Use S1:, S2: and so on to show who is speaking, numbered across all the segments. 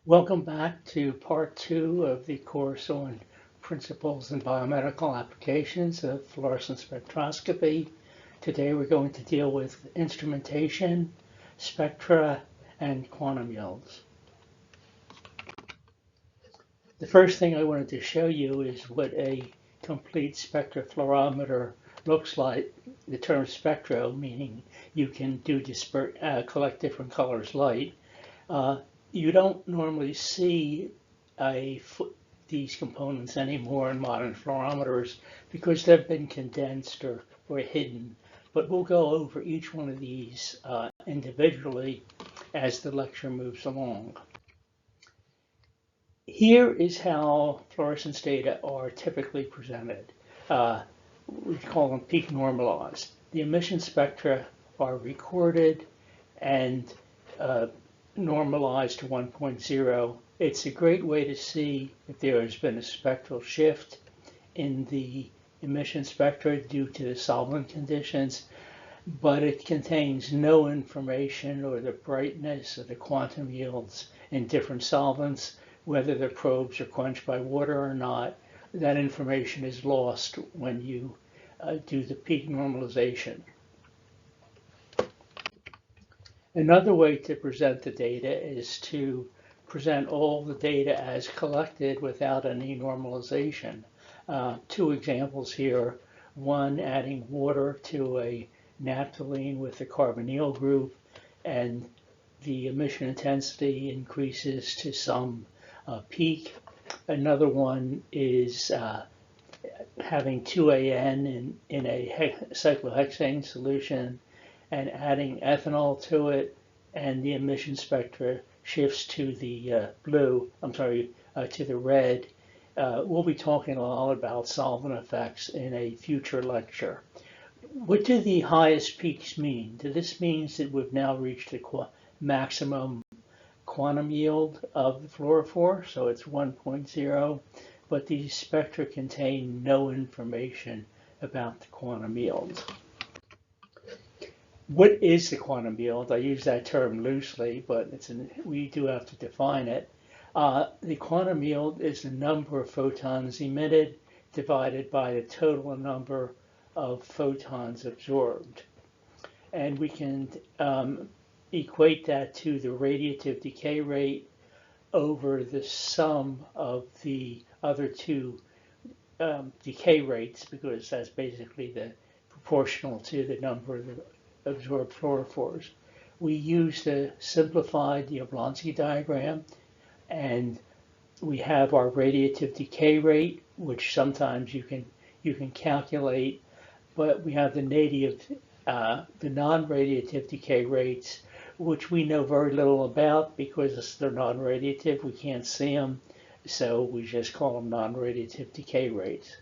S1: Welcome back to part two of the course on principles and biomedical applications of fluorescent spectroscopy. Today we're going to deal with instrumentation, spectra, and quantum yields. The first thing I wanted to show you is what a complete spectrofluorometer looks like. The term spectro, meaning you can collect different colors light. You don't normally see these components anymore in modern fluorometers because they've been condensed or hidden. But we'll go over each one of these individually as the lecture moves along. Here is how fluorescence data are typically presented. We call them peak normalized. The emission spectra are recorded and normalized to 1.0. It's a great way to see if there has been a spectral shift in the emission spectra due to the solvent conditions, but it contains no information or the brightness or the quantum yields in different solvents, whether the probes are quenched by water or not. That information is lost when you do the peak normalization. Another way to present the data is to present all the data as collected without any normalization. Two examples here, one adding water to a naphthalene with the carbonyl group, and the emission intensity increases to some peak. Another one is having 2AN in a cyclohexane solution and adding ethanol to it, and the emission spectra shifts to the to the red. We'll be talking a lot about solvent effects in a future lecture. What do the highest peaks mean? This means that we've now reached the maximum quantum yield of the fluorophore, so it's 1.0, but these spectra contain no information about the quantum yield. What is the quantum yield? I use that term loosely, but we do have to define it. The quantum yield is the number of photons emitted divided by the total number of photons absorbed. And we can equate that to the radiative decay rate over the sum of the other two decay rates, because that's basically proportional to the number of the absorbed fluorophores. We use the simplified Jablonski diagram, and we have our radiative decay rate, which sometimes you can calculate, but we have the non-radiative decay rates, which we know very little about because they're non-radiative. We can't see them, so we just call them non-radiative decay rates.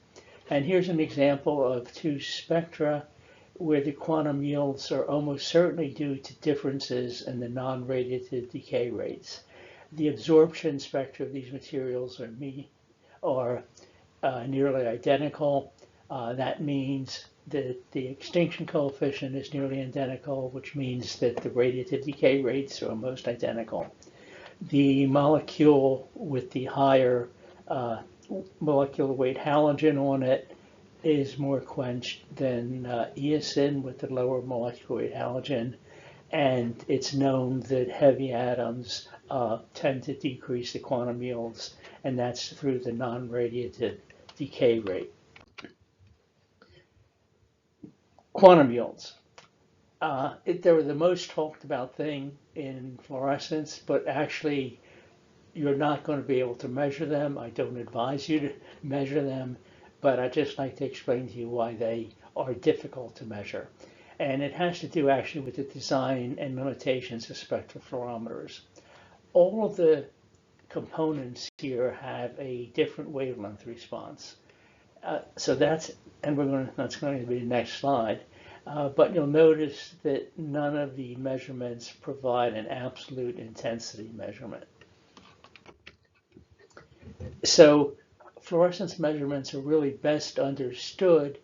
S1: And here's an example of two spectra where the quantum yields are almost certainly due to differences in the non-radiative decay rates. The absorption spectra of these materials are nearly identical. That means that the extinction coefficient is nearly identical, which means that the radiative decay rates are almost identical. The molecule with the higher molecular weight halogen on it is more quenched than eosin with the lower molecular weight halogen, and it's known that heavy atoms tend to decrease the quantum yields, and that's through the non-radiative decay rate. Quantum yields. They're the most talked about thing in fluorescence, but actually you're not going to be able to measure them. I don't advise you to measure them, but I'd just like to explain to you why they are difficult to measure. And it has to do actually with the design and limitations of spectrofluorometers. All of the components here have a different wavelength response. So that's going to be the next slide. But you'll notice that none of the measurements provide an absolute intensity measurement. So fluorescence measurements are really best understood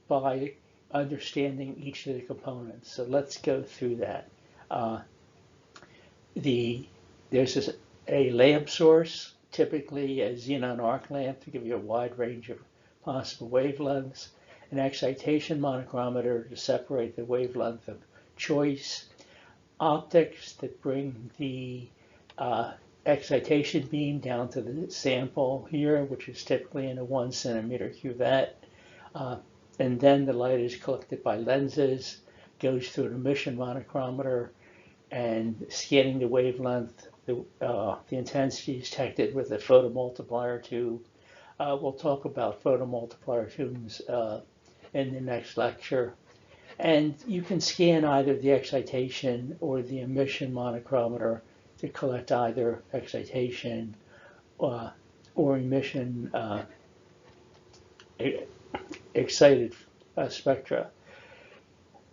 S1: by understanding each of the components. So let's go through that. There's a lamp source, typically a xenon arc lamp to give you a wide range of possible wavelengths, an excitation monochromator to separate the wavelength of choice, optics that bring the excitation beam down to the sample here, which is typically in a 1 centimeter cuvette. And then the light is collected by lenses, goes through an emission monochromator, and scanning the wavelength, the intensity is detected with a photomultiplier tube. We'll talk about photomultiplier tubes in the next lecture. And you can scan either the excitation or the emission monochromator to collect either excitation or emission excited spectra.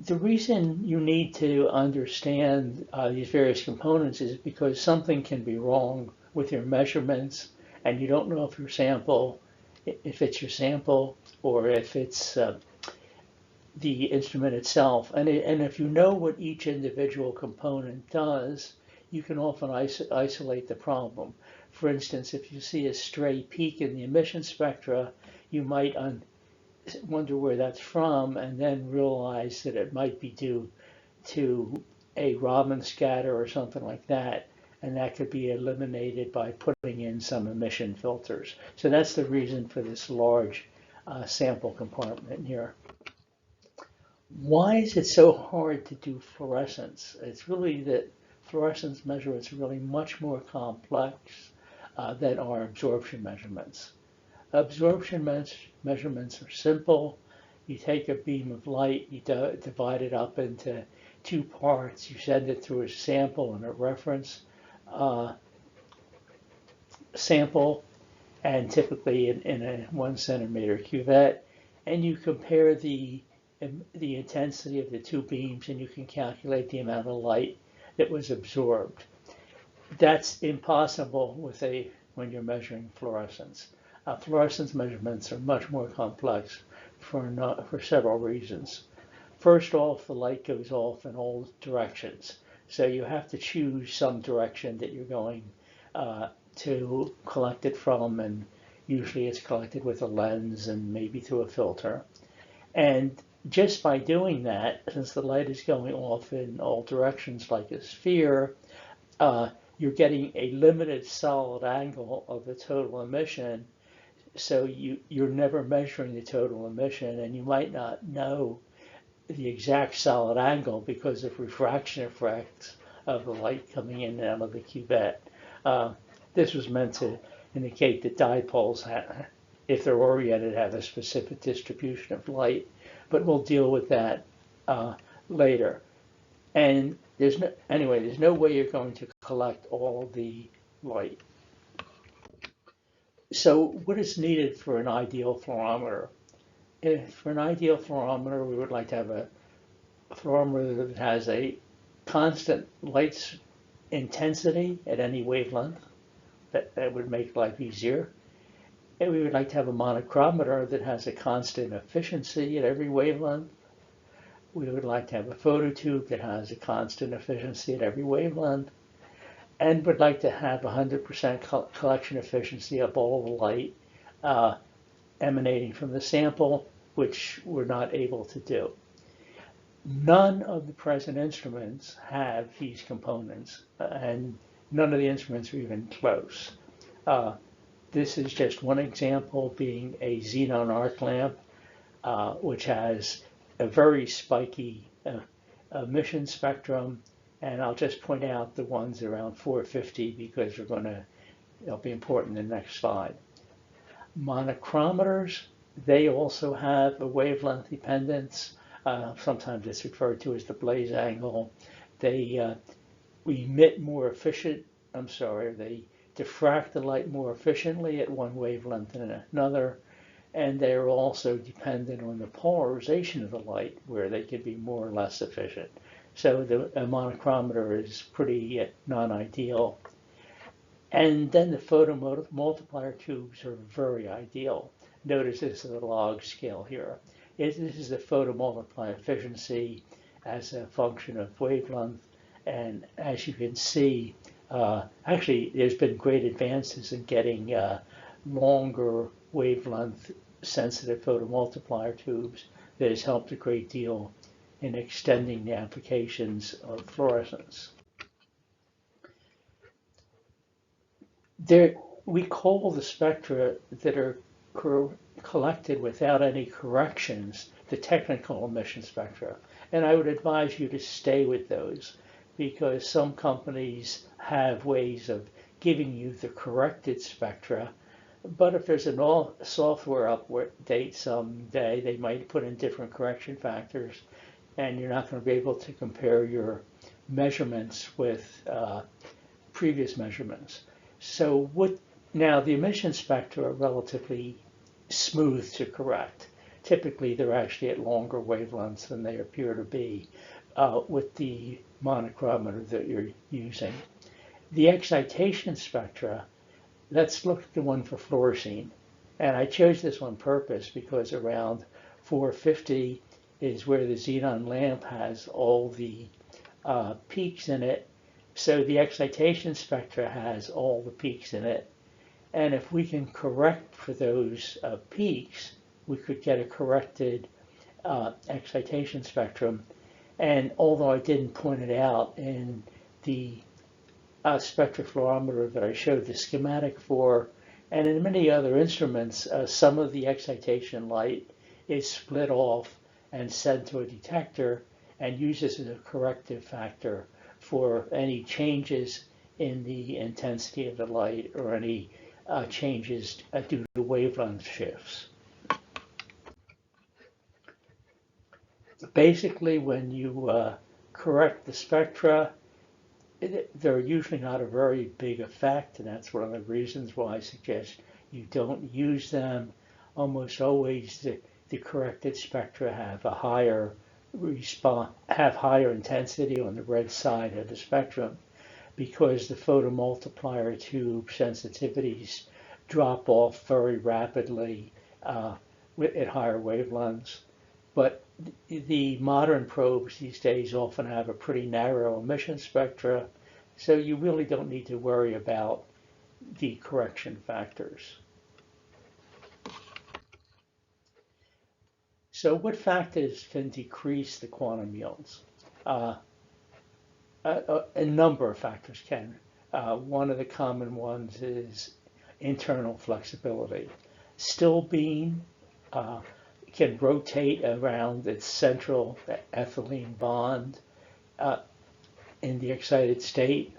S1: The reason you need to understand these various components is because something can be wrong with your measurements, and you don't know if it's your sample or if it's the instrument itself. And if you know what each individual component does, you can often isolate the problem. For instance, if you see a stray peak in the emission spectra, you might wonder where that's from, and then realize that it might be due to a Raman scatter or something like that, and that could be eliminated by putting in some emission filters. So that's the reason for this large sample compartment here. Why is it so hard to do fluorescence? It's really that fluorescence measurements are really much more complex than our absorption measurements. Absorption measurements are simple. You take a beam of light, you divide it up into two parts, you send it through a sample and a reference sample, and typically in a 1 centimeter cuvette, and you compare the intensity of the two beams, and you can calculate the amount of light that was absorbed. That's impossible when you're measuring fluorescence. Fluorescence measurements are much more complex for several reasons. First off, the light goes off in all directions, so you have to choose some direction that you're going to collect it from, and usually it's collected with a lens and maybe through a filter. And just by doing that, since the light is going off in all directions like a sphere, you're getting a limited solid angle of the total emission. So you're never measuring the total emission, and you might not know the exact solid angle because of refraction effects of the light coming in and out of the cuvette. This was meant to indicate that dipoles, if they're oriented, have a specific distribution of light, but we'll deal with that later. And there's no way you're going to collect all the light. So what is needed for an ideal fluorometer? For an ideal fluorometer, we would like to have a fluorometer that has a constant light intensity at any wavelength. That would make life easier. And we would like to have a monochromator that has a constant efficiency at every wavelength. We would like to have a phototube that has a constant efficiency at every wavelength. And would like to have 100% collection efficiency of all the light emanating from the sample, which we're not able to do. None of the present instruments have these components, and none of the instruments are even close. This is just one example, being a xenon arc lamp, which has a very spiky emission spectrum. And I'll just point out the ones around 450 because they'll be important in the next slide. Monochromators, they also have a wavelength dependence. Sometimes it's referred to as the blaze angle. They emit more they diffract the light more efficiently at one wavelength than another. And they're also dependent on the polarization of the light, where they can be more or less efficient. So a monochromator is pretty non-ideal. And then the photomultiplier tubes are very ideal. Notice this is a log scale here. This is the photomultiplier efficiency as a function of wavelength. And as you can see, Actually, there's been great advances in getting longer wavelength sensitive photomultiplier tubes that has helped a great deal in extending the applications of fluorescence. There, we call the spectra that are collected without any corrections the technical emission spectra. And I would advise you to stay with those because some companies have ways of giving you the corrected spectra. But if there's an all software update someday, they might put in different correction factors and you're not going to be able to compare your measurements with previous measurements. So now the emission spectra are relatively smooth to correct. Typically, they're actually at longer wavelengths than they appear to be with the monochromator that you're using. The excitation spectra, let's look at the one for fluorescence. And I chose this on purpose because around 450 is where the xenon lamp has all the peaks in it. So the excitation spectra has all the peaks in it. And if we can correct for those peaks, we could get a corrected excitation spectrum. And although I didn't point it out in the spectrofluorometer that I showed the schematic for, and in many other instruments, some of the excitation light is split off and sent to a detector and uses as a corrective factor for any changes in the intensity of the light or any changes due to wavelength shifts. Basically, when you correct the spectra, they're usually not a very big effect, and that's one of the reasons why I suggest you don't use them. Almost always the corrected spectra have a higher higher intensity on the red side of the spectrum because the photomultiplier tube sensitivities drop off very rapidly at higher wavelengths. But the modern probes these days often have a pretty narrow emission spectra, so you really don't need to worry about the correction factors. So what factors can decrease the quantum yields? A number of factors can. One of the common ones is internal flexibility. Still beam can rotate around its central ethylene bond in the excited state.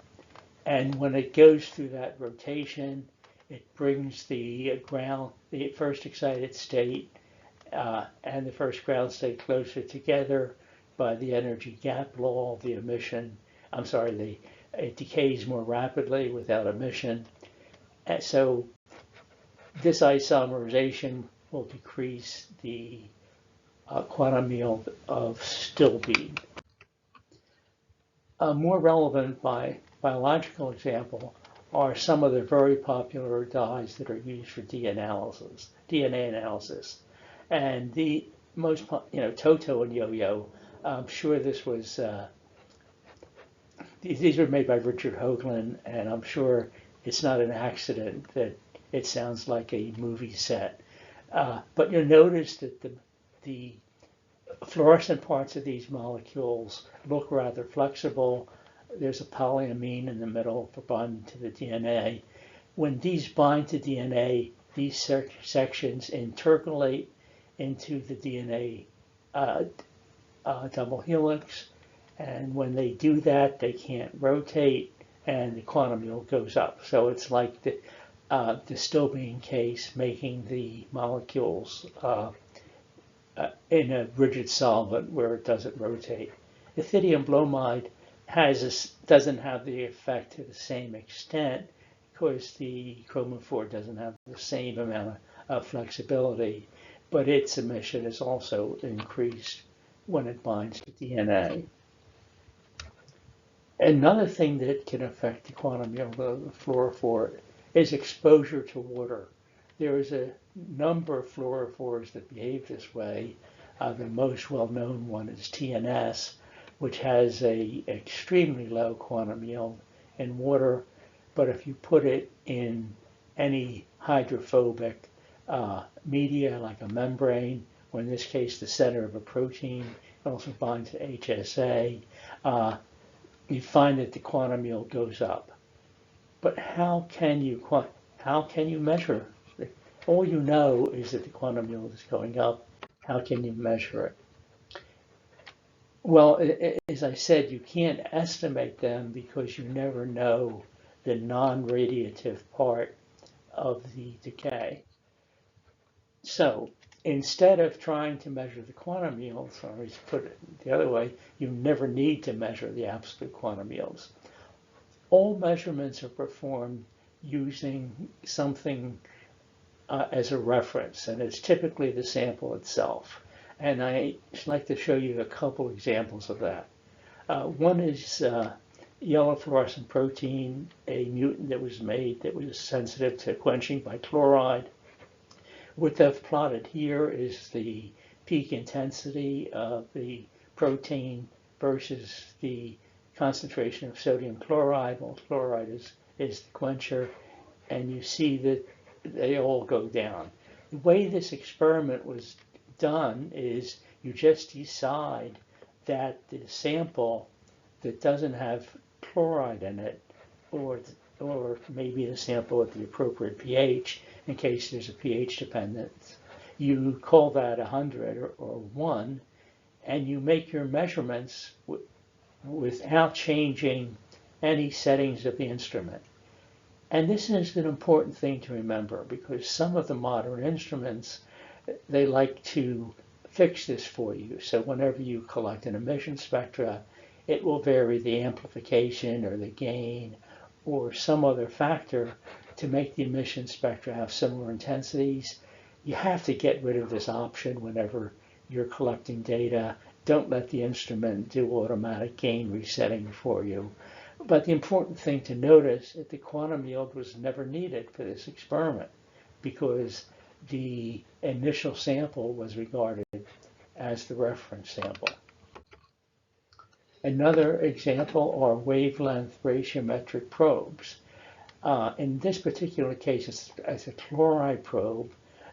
S1: And when it goes through that rotation, it brings the first excited state and the first ground state closer together by the energy gap law of the emission. It decays more rapidly without emission. And so this isomerization will decrease the quantum yield of still beam. A more relevant biological example are some of the very popular dyes that are used for DNA analysis. And the most, Toto and Yo-Yo, I'm sure this was, these were made by Richard Hoagland, and I'm sure it's not an accident that it sounds like a movie set. But you'll notice that the fluorescent parts of these molecules look rather flexible. There's a polyamine in the middle for bonding to the DNA. When these bind to DNA, these sections intercalate into the DNA double helix. And when they do that, they can't rotate and the quantum yield goes up. So it's like the still beam case making the molecules in a rigid solvent where it doesn't rotate. Ethidium bromide doesn't have the effect to the same extent because the chromophore doesn't have the same amount of flexibility, but its emission is also increased when it binds to DNA. Another thing that can affect the quantum yield of the fluorophore is exposure to water. There is a number of fluorophores that behave this way. The most well-known one is TNS, which has an extremely low quantum yield in water, but if you put it in any hydrophobic media like a membrane, or in this case the center of a protein, it also binds to HSA, you find that the quantum yield goes up. But how can you measure it? All you know is that the quantum yield is going up. How can you measure it? Well, as I said, you can't estimate them because you never know the non-radiative part of the decay. So instead of trying to measure the quantum yields, or to put it the other way, you never need to measure the absolute quantum yields. All measurements are performed using something as a reference, and it's typically the sample itself. And I like to show you a couple examples of that. One is yellow fluorescent protein, a mutant that was made that was sensitive to quenching by chloride. What I've plotted here is the peak intensity of the protein versus the concentration of sodium chloride. Well, chloride is the quencher, and you see that they all go down. The way this experiment was done is you just decide that the sample that doesn't have chloride in it, or maybe the sample at the appropriate pH, in case there's a pH dependence, you call that 100 or 1, and you make your measurements without changing any settings of the instrument. And this is an important thing to remember, because some of the modern instruments, they like to fix this for you. So whenever you collect an emission spectra, it will vary the amplification or the gain or some other factor to make the emission spectra have similar intensities. You have to get rid of this option whenever you're collecting data. Don't let the instrument do automatic gain resetting for you. But the important thing to notice is that the quantum yield was never needed for this experiment, because the initial sample was regarded as the reference sample. Another example are wavelength ratiometric probes. In this particular case, as a chloride probe,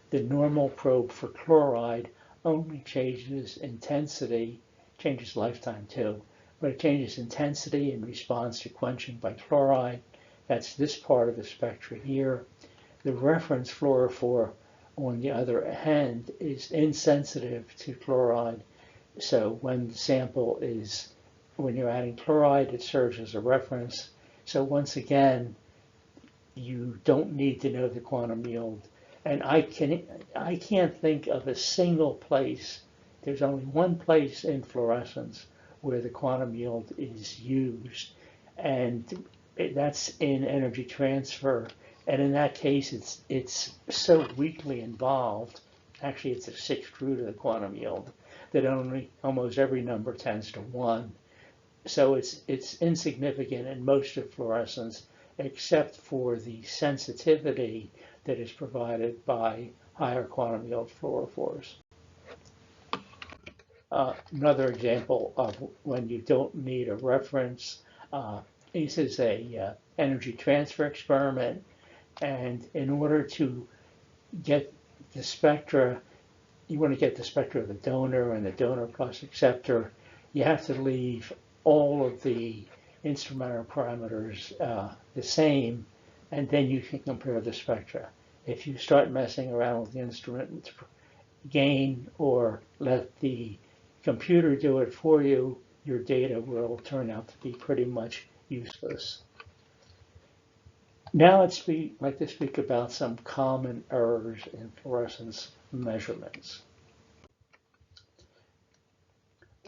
S1: the normal probe for chloride only changes intensity, changes lifetime too, but it changes intensity in response to quenching by chloride. That's this part of the spectra here. The reference fluorophore, on the other hand, is insensitive to chloride. So when the sample is, when you're adding chloride, it serves as a reference. So once again, you don't need to know the quantum yield. And I can't think of a single place, there's only one place in fluorescence where the quantum yield is used, and that's in energy transfer. And in that case, it's so weakly involved, actually it's a 6th root of the quantum yield, that almost every number tends to 1. So it's insignificant in most of fluorescence, except for the sensitivity that is provided by higher quantum yield fluorophores. Another example of when you don't need a reference, this is a energy transfer experiment, and in order to get the spectra, you want to get the spectra of the donor and the donor plus acceptor, you have to leave all of the instrumental parameters the same, and then you can compare the spectra. If you start messing around with the instrument gain or let the computer do it for you, your data will turn out to be pretty much useless. Now I'd like to speak about some common errors in fluorescence measurements.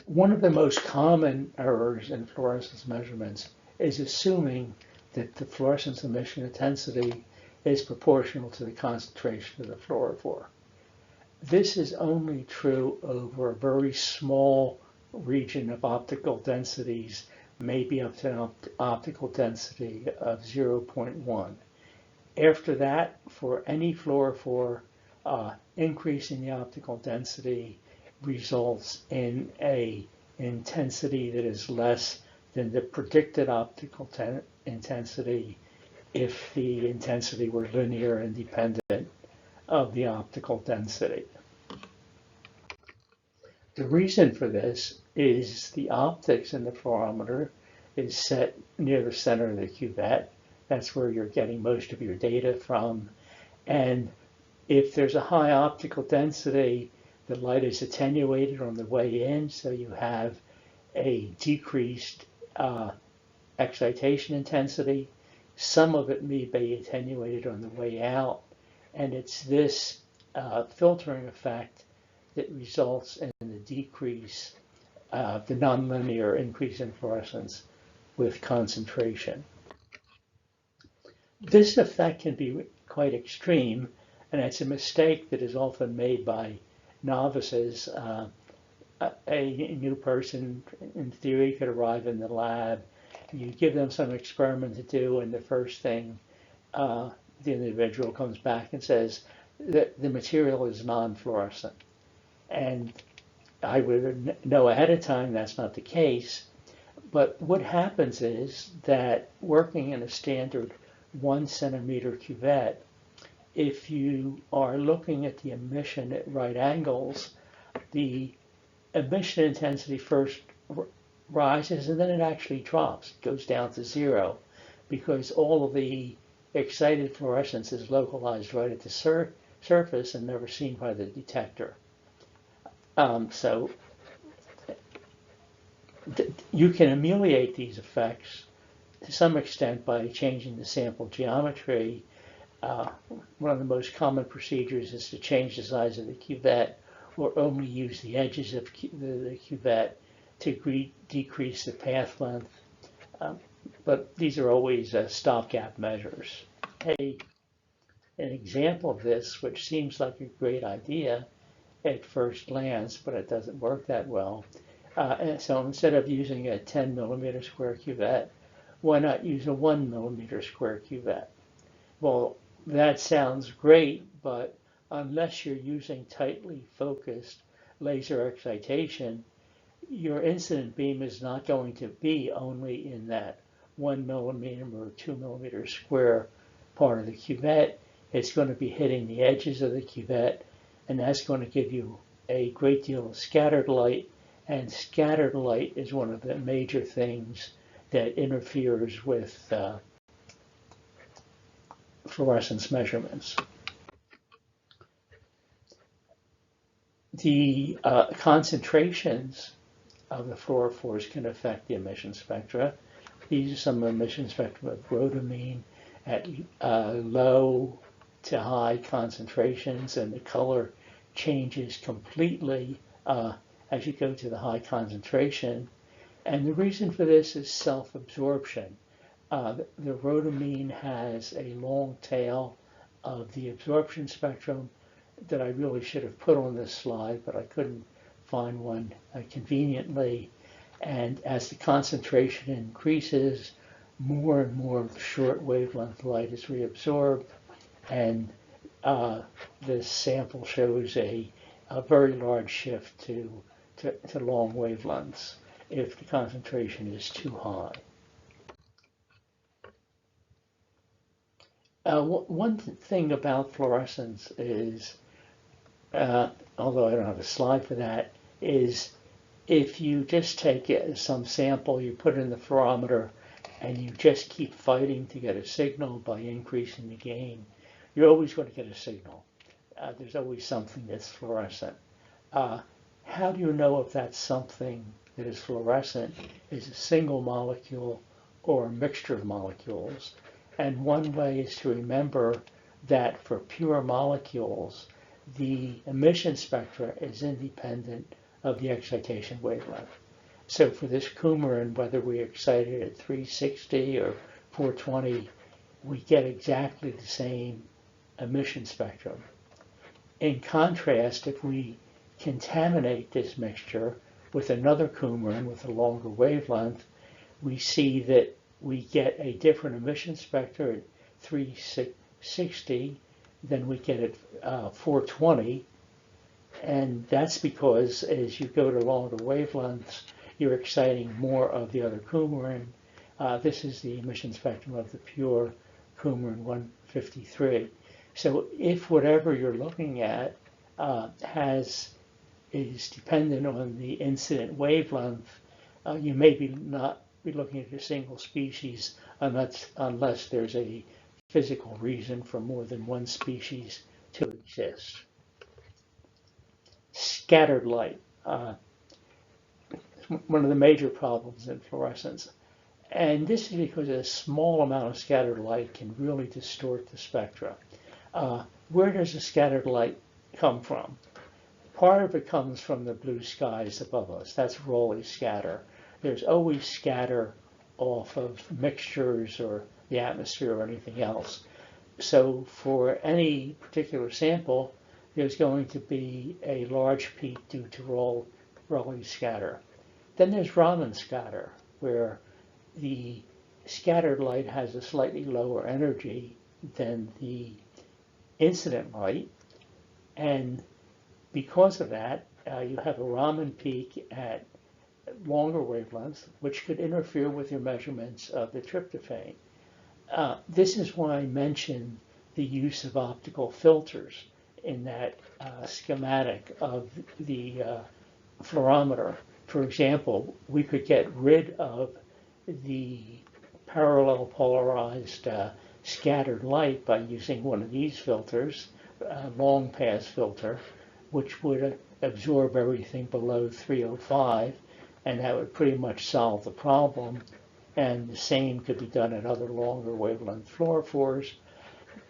S1: One of the most common errors in fluorescence measurements is assuming that the fluorescence emission intensity is proportional to the concentration of the fluorophore. This is only true over a very small region of optical densities, maybe up to an optical density of 0.1. After that, for any fluorophore, increasing the optical density results in an intensity that is less than the predicted optical intensity if the intensity were linear independent of the optical density. The reason for this is the optics in the fluorometer is set near the center of the cuvette. That's where you're getting most of your data from. And if there's a high optical density, the light is attenuated on the way in, so you have a decreased excitation intensity. Some of it may be attenuated on the way out, and it's this filtering effect that results in the decrease, the nonlinear increase in fluorescence with concentration. This effect can be quite extreme, and it's a mistake that is often made by novices. A new person, in theory, could arrive in the lab. You give them some experiment to do, and the first thing the individual comes back and says that the material is non-fluorescent. And I would know ahead of time that's not the case. But what happens is that working in a standard 1 centimeter cuvette, if you are looking at the emission at right angles, the emission intensity first rises and then it actually drops, it goes down to 0, because all of the excited fluorescence is localized right at the surface and never seen by the detector. So you can ameliorate these effects to some extent by changing the sample geometry. One of the most common procedures is to change the size of the cuvette or only use the edges of the cuvette to decrease the path length. But these are always stopgap measures. An example of this, which seems like a great idea at first glance, but it doesn't work that well. And so instead of using a 10 millimeter square cuvette, why not use a 1 millimeter square cuvette? Well, that sounds great, but unless you're using tightly focused laser excitation, your incident beam is not going to be only in that 1 millimeter or 2 millimeter square part of the cuvette. It's going to be hitting the edges of the cuvette, and that's going to give you a great deal of scattered light, and scattered light is one of the major things that interferes with fluorescence measurements. The concentrations of the fluorophores can affect the emission spectra. These are some emission spectra of rhodamine at low to high concentrations, and the color changes completely as you go to the high concentration. And the reason for this is self-absorption. The rhodamine has a long tail of the absorption spectrum that I really should have put on this slide, but I couldn't find one conveniently. And as the concentration increases, more and more of the short wavelength light is reabsorbed, and this sample shows a very large shift to long wavelengths if the concentration is too high. One thing about fluorescence is, although I don't have a slide for that, is if you just take some sample, you put it in the fluorometer, and you just keep fighting to get a signal by increasing the gain, you're always going to get a signal. There's always something that's fluorescent. How do you know if that's something that is fluorescent is a single molecule or a mixture of molecules? And one way is to remember that for pure molecules, the emission spectra is independent of the excitation wavelength. So for this coumarin, whether we excite it at 360 or 420, we get exactly the same emission spectrum. In contrast, if we contaminate this mixture with another coumarin with a longer wavelength, we see that we get a different emission spectra at 360 than we get at 420. And that's because as you go to longer wavelengths, you're exciting more of the other coumarin, This is the emission spectrum of the pure Coumarin 153. So if whatever you're looking at is dependent on the incident wavelength, you may not be looking at a single species unless there's a physical reason for more than one species to exist. Scattered light, one of the major problems in fluorescence. And this is because a small amount of scattered light can really distort the spectra. Where does the scattered light come from? Part of it comes from the blue skies above us. That's Rayleigh scatter. There's always scatter off of mixtures or the atmosphere or anything else. So for any particular sample, there's going to be a large peak due to Rayleigh scatter. Then there's Raman scatter, where the scattered light has a slightly lower energy than the incident light, and because of that, you have a Raman peak at longer wavelengths, which could interfere with your measurements of the tryptophan. This is why I mentioned the use of optical filters in that schematic of the fluorometer. For example, we could get rid of the parallel polarized scattered light by using one of these filters, a long pass filter, which would absorb everything below 305, and that would pretty much solve the problem. And the same could be done at other longer wavelength fluorophores.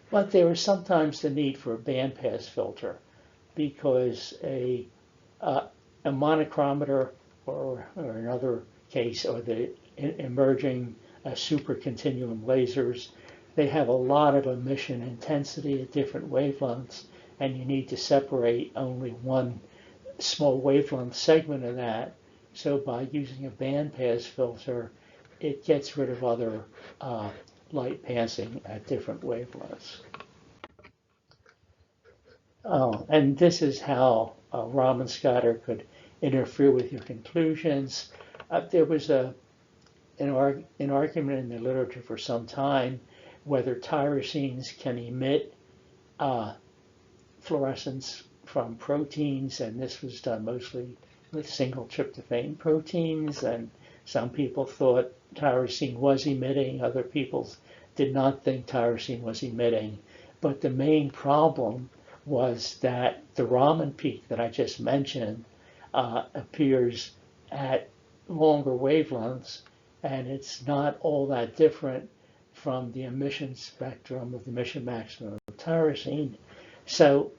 S1: But there is sometimes the need for a bandpass filter, because a monochromator, or in another case, or the emerging supercontinuum lasers, they have a lot of emission intensity at different wavelengths, and you need to separate only one small wavelength segment of that. So by using a bandpass filter, it gets rid of other light passing at different wavelengths. And this is how Raman scatter could interfere with your conclusions. There was an argument in the literature for some time whether tyrosines can emit fluorescence from proteins, and this was done mostly with single tryptophan proteins, and some people thought tyrosine was emitting, other people did not think tyrosine was emitting. But the main problem was that the Raman peak that I just mentioned appears at longer wavelengths, and it's not all that different from the emission spectrum of the emission maximum of tyrosine. So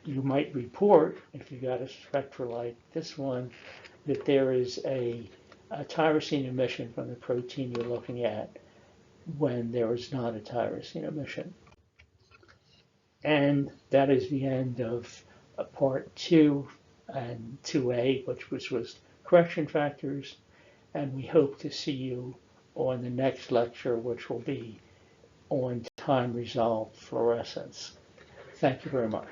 S1: you might report, if you got a spectra like this one, that there is a tyrosine emission from the protein you're looking at when there is not a tyrosine emission. And that is the end of part 2 and 2A, which was correction factors. And we hope to see you on the next lecture, which will be on time-resolved fluorescence. Thank you very much.